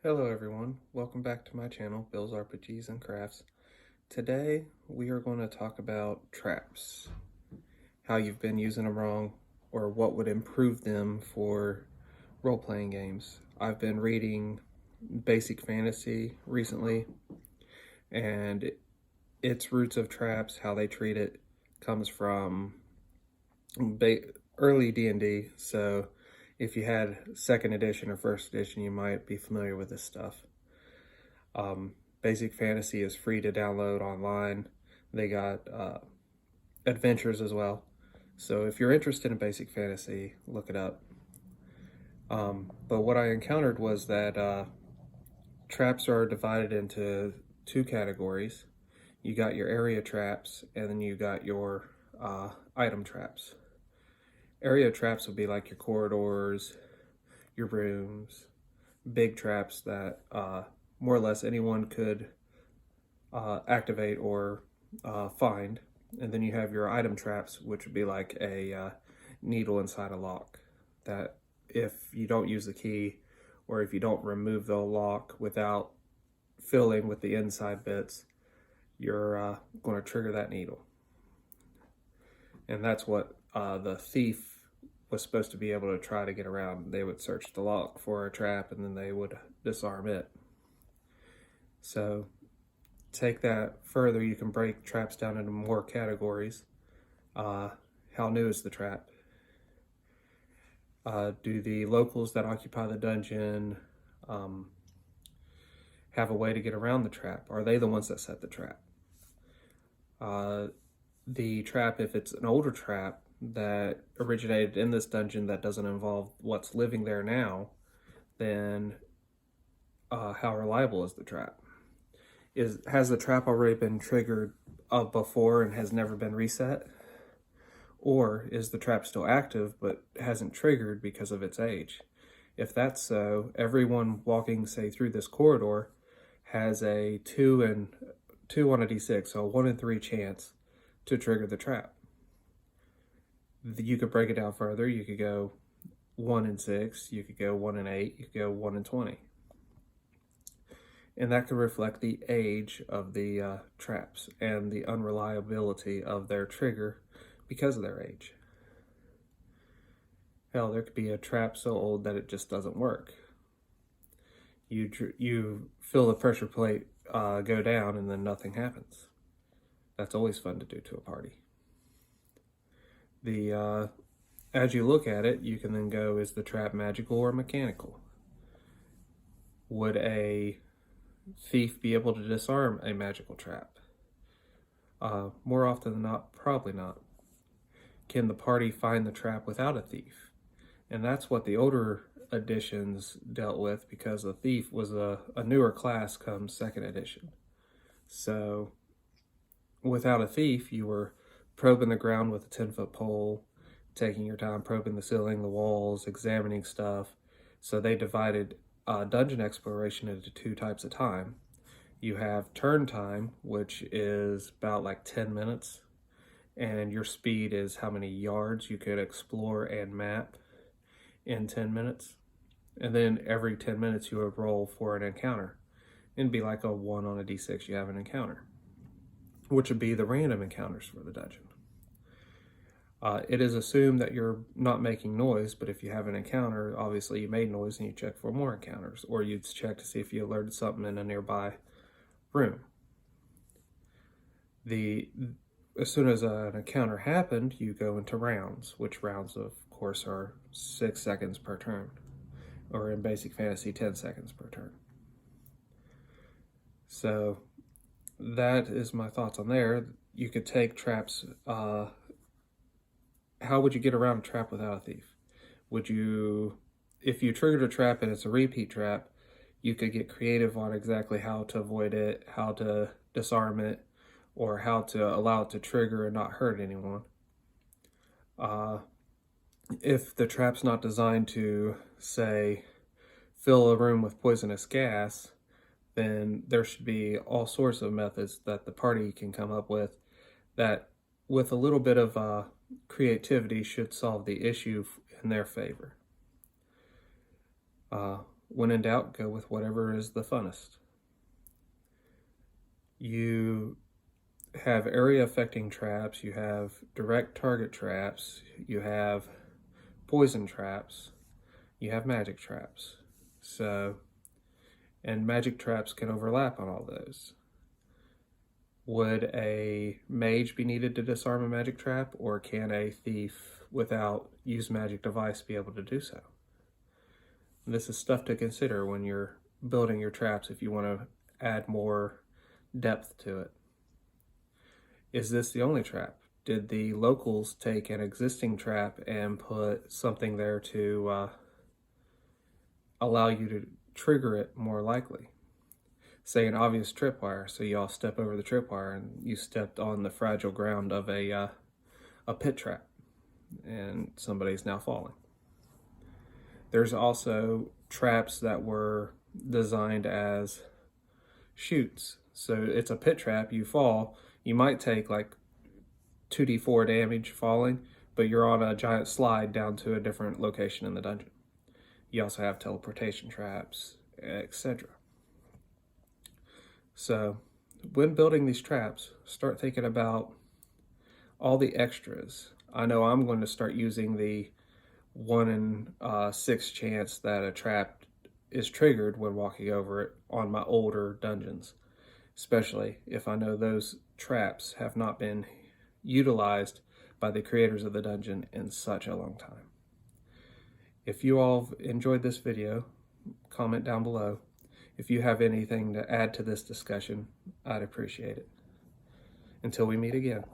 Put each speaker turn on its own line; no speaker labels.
Hello everyone, welcome back to my channel, Bill's RPGs and Crafts. Today we are going to talk about traps, how you've been using them wrong, or what would improve them for role-playing games. I've been reading Basic Fantasy recently, and its roots of traps, how they treat it, comes from early D&D, so if you had second edition or first edition, you might be familiar with this stuff. Basic Fantasy is free to download online. They got adventures as well. So if you're interested in Basic Fantasy, look it up. But what I encountered was that traps are divided into two categories. You got your area traps, and then you got your item traps. Area traps would be like your corridors, your rooms, big traps that more or less anyone could activate or find. And then you have your item traps, which would be like a needle inside a lock that if you don't use the key or if you don't remove the lock without filling with the inside bits, you're going to trigger that needle. And that's what the thief was supposed to be able to try to get around. They would search the lock for a trap and then they would disarm it. So take that further, you can break traps down into more categories. How new is the trap? Do the locals that occupy the dungeon have a way to get around the trap? Are they the ones that set the trap? The trap, if it's an older trap that originated in this dungeon that doesn't involve what's living there now, then how reliable is the trap? Has the trap already been triggered before and has never been reset? Or is the trap still active but hasn't triggered because of its age? If that's so, everyone walking, say, through this corridor has a 2 on a d6, so a 1 in 3 chance to trigger the trap. You could break it down further. You could go 1 in 6, you could go 1 in 8, you could go 1 in 20. And that could reflect the age of the traps and the unreliability of their trigger because of their age. Hell, there could be a trap so old that it just doesn't work. You feel the pressure plate go down and then nothing happens. That's always fun to do to a party. As you look at it, you can then go, is the trap magical or mechanical? Would a thief be able to disarm a magical trap? More often than not, probably not. Can the party find the trap without a thief? And that's what the older editions dealt with, because the thief was a newer class come second edition. So without a thief, you were probing the ground with a 10-foot pole, taking your time probing the ceiling, the walls, examining stuff. So they divided dungeon exploration into two types of time. You have turn time, which is about like 10 minutes, and your speed is how many yards you could explore and map in 10 minutes. And then every 10 minutes you would roll for an encounter. It'd be like a 1 on a d6, you have an encounter, which would be the random encounters for the dungeon. It is assumed that you're not making noise, but if you have an encounter, obviously you made noise and you check for more encounters, or you'd check to see if you alerted something in a nearby room. As soon as an encounter happened, you go into rounds, which rounds, of course, are 6 seconds per turn, or in Basic Fantasy, 10 seconds per turn. So that is my thoughts on there. You could take traps. How would you get around a trap without a thief? If you triggered a trap and it's a repeat trap, you could get creative on exactly how to avoid it, how to disarm it, or how to allow it to trigger and not hurt anyone. If the trap's not designed to, say, fill a room with poisonous gas, then there should be all sorts of methods that the party can come up with that, with a little bit of creativity, should solve the issue in their favor. when in doubt, go with whatever is the funnest. You have area affecting traps, you have direct target traps, you have poison traps, you have magic traps. And magic traps can overlap on all those. Would a mage be needed to disarm a magic trap, or can a thief without use magic device be able to do so? This is stuff to consider when you're building your traps if you want to add more depth to it. Is this the only trap? Did the locals take an existing trap and put something there to allow you to trigger it more likely? Say an obvious tripwire, so you all step over the tripwire and you stepped on the fragile ground of a pit trap, and somebody's now falling. There's also traps that were designed as chutes. So it's a pit trap, you fall, you might take like 2d4 damage falling, but you're on a giant slide down to a different location in the dungeon. You also have teleportation traps, etc. So when building these traps, start thinking about all the extras. I know I'm going to start using the 1 in 6 chance that a trap is triggered when walking over it on my older dungeons, especially if I know those traps have not been utilized by the creators of the dungeon in such a long time. If you all enjoyed this video, comment down below. If you have anything to add to this discussion, I'd appreciate it. Until we meet again.